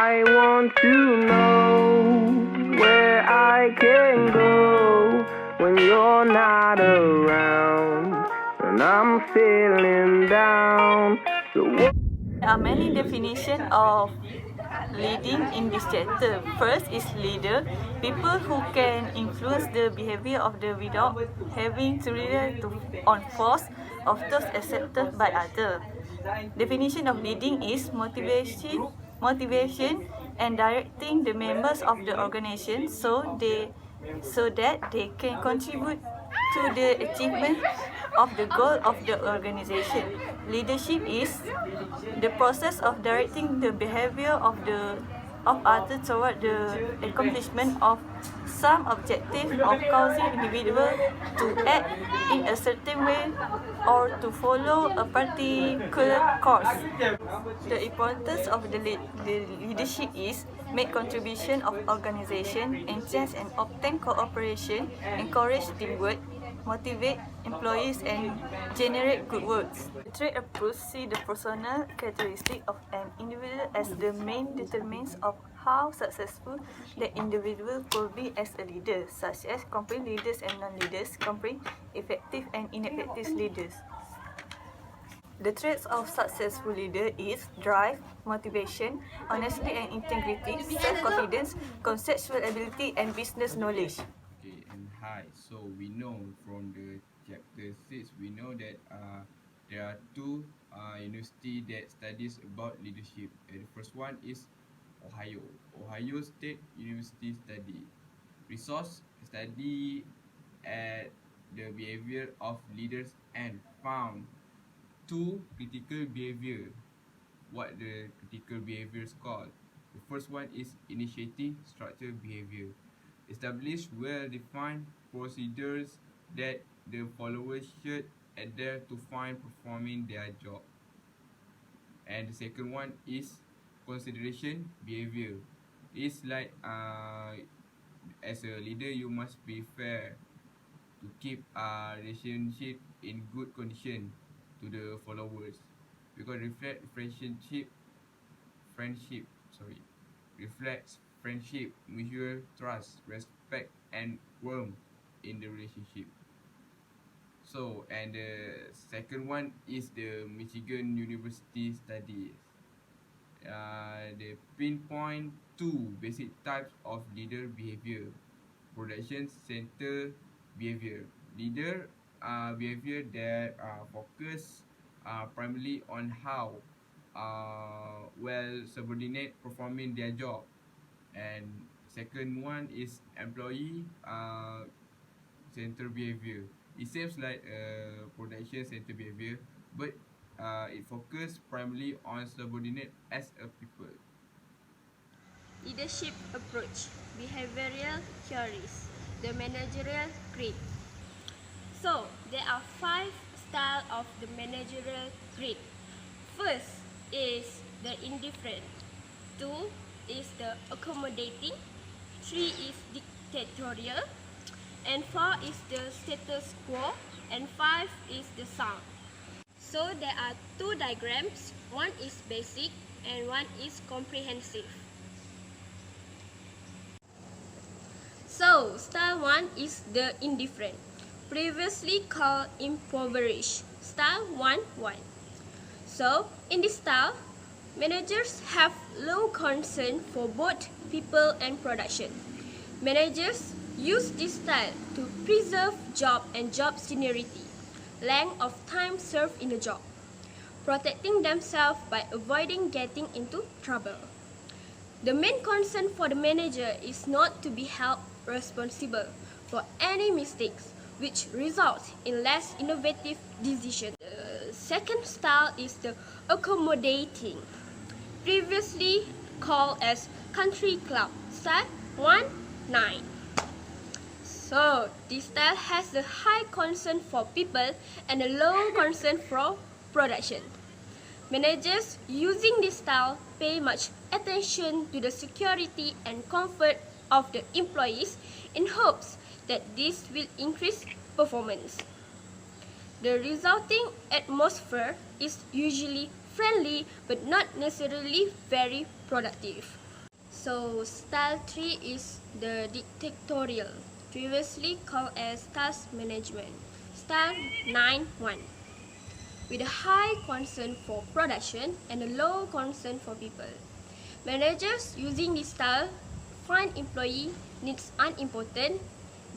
I want to know where I can go when you're not around, when I'm feeling down. There are many definitions of leading in this chapter. First is leader, people who can influence the behavior of the without having to rely on force of those accepted by others. Definition of leading is motivation and directing the members of the organization so that they can contribute to the achievement of the goal of the organization. Leadership is the process of directing the behavior of others toward the accomplishment of some objective of causing individual to act in a certain way or to follow a particular course. The importance of the leadership is make contribution of organization, enhance and obtain cooperation, encourage teamwork, motivate employees and generate good works. The trait approach see the personal characteristic of an individual as the main determinants of how successful the individual could be as a leader, such as company leaders and non-leaders, company effective and ineffective leaders. The traits of successful leader is drive, motivation, honesty and integrity, self-confidence, conceptual ability and business knowledge. Okay, and hi. So we know from the chapter 6, we know that there are two university that studies about leadership. And the first one is Ohio State University study. Resource study at the behavior of leaders and found two critical behavior. What the critical behaviors called? The first one is initiating structured behavior. Establish well-defined procedures that the followers should adhere to find performing their job. And the second one is consideration behavior. It's like as a leader you must be fair to keep a relationship in good condition to the followers, because reflects friendship, mutual trust, respect and warmth in the relationship. So, and the second one is the Michigan University study. They pinpoint two basic types of leader behavior: production center behavior. Leader behavior that focus primarily on how well subordinate performing their job. And second one is employee center behavior. It seems like production center behavior, but it focus primarily on subordinate as a people. Leadership approach, behavioral theories, the managerial grid. So, there are 5 styles of the managerial grid. First is the indifferent, 2 is the accommodating, 3 is dictatorial, and 4 is the status quo, and 5 is the sound. So there are 2 diagrams, one is basic and one is comprehensive. So, style 1 is the indifferent, previously called impoverished, style 1-1. So, in this style, managers have low concern for both people and production. Managers use this style to preserve job and job seniority, length of time served in a job, protecting themselves by avoiding getting into trouble. The main concern for the manager is not to be held responsible for any mistakes, which results in less innovative decisions. The second style is the accommodating, previously called as country club, style 1-9. So, this style has a high concern for people and a low concern for production. Managers using this style pay much attention to the security and comfort of the employees in hopes that this will increase performance. The resulting atmosphere is usually friendly but not necessarily very productive. So style 3 is the dictatorial, previously called as task management. Style 9.1 with a high concern for production and a low concern for people. Managers using this style find employee needs unimportant.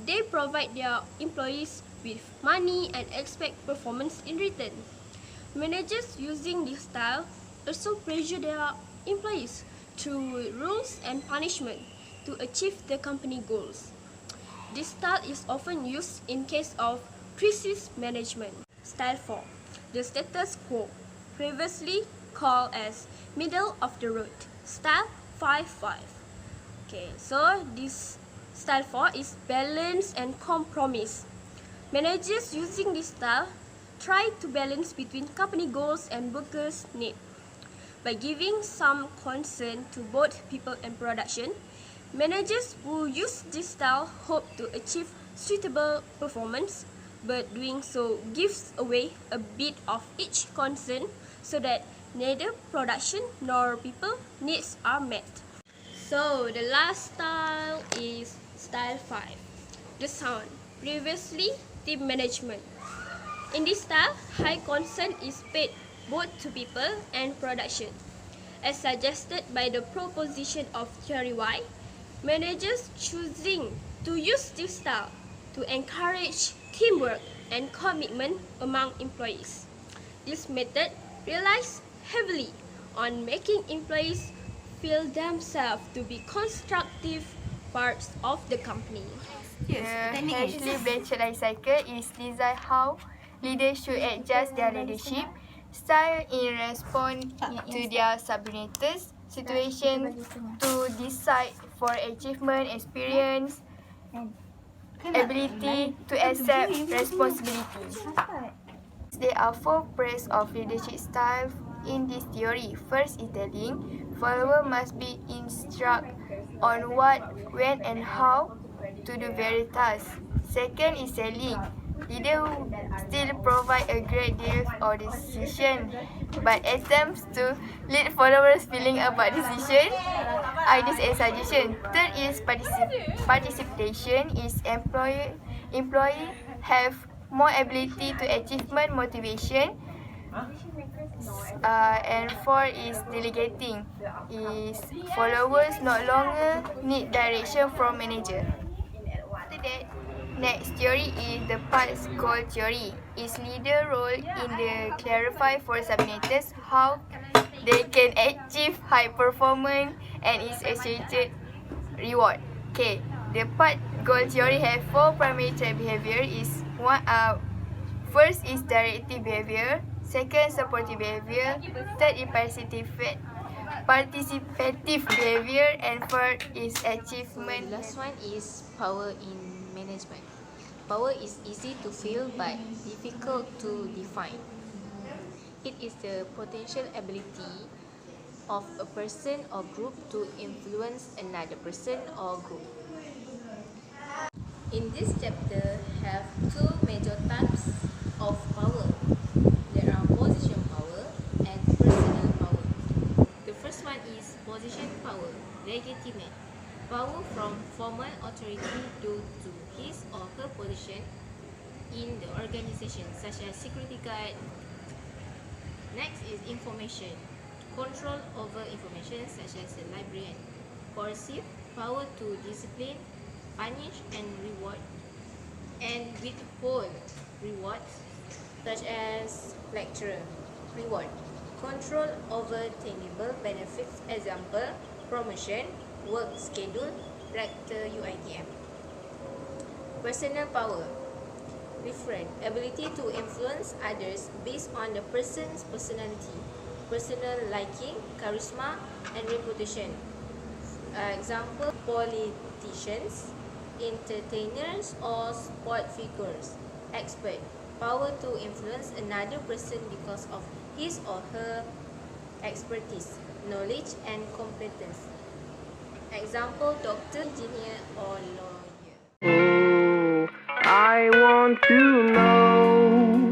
They provide their employees with money and expect performance in return. Managers using this style also pressure their employees through rules and punishment to achieve the company goals. This style is often used in case of crisis management. Style 4. The status quo, previously called as middle of the road. Style 5.5. Okay, so this style 4 is balance and compromise. Managers using this style try to balance between company goals and workers' need. By giving some concern to both people and production, managers who use this style hope to achieve suitable performance, but doing so gives away a bit of each concern so that neither production nor people needs are met. So the last style is style 5, the sound, previously team management. In this style, high concern is paid both to people and production. As suggested by the proposition of Theory Y, managers choosing to use this style to encourage teamwork and commitment among employees. This method relies heavily on making employees feel themselves to be constructive parts of the company. The Ashley-Blanchard life cycle is designed how leaders should adjust their leadership style in response to their subordinates' situation to decide for achievement, experience, ability to accept responsibility. There are 4 phases of leadership style in this theory. First is telling. Follower must be instructed on what, when and how to do various tasks. Second is selling. Leader still provide a great deal of decision, but attempts to lead followers feeling about decision, ideas and suggestion. Third is participation. Is employee have more ability to achievement motivation. And 4 is delegating. Is followers no longer need direction from manager. After that, next theory is the path goal theory. Is leader role in the clarify for subordinates how they can achieve high performance and is associated reward. Okay, the path goal theory have 4 primary type behavior. Is one first is directive behavior, second supportive behavior, third is participative behavior, and fourth is achievement. The last one is power in management. Power is easy to feel but difficult to define. It is the potential ability of a person or group to influence another person or group. In this chapter, have 2 major types of power. There are position power and personal power. The first one is position power, legitimate. Power from formal authority due to his or her position in the organization, such as security guard. Next is information, control over information, such as a librarian. Coercive, power to discipline, punish and reward, and withhold rewards, such as lecturer. Reward, control over tangible benefits, example, promotion, work schedule, rector UITM. Personal power, different, ability to influence others based on the person's personality, personal liking, charisma, and reputation. Example, politicians, entertainers, or sport figures. Expert, power to influence another person because of his or her expertise, knowledge, and competence. Example, doctor, engineer, or lawyer. Oh, I want to know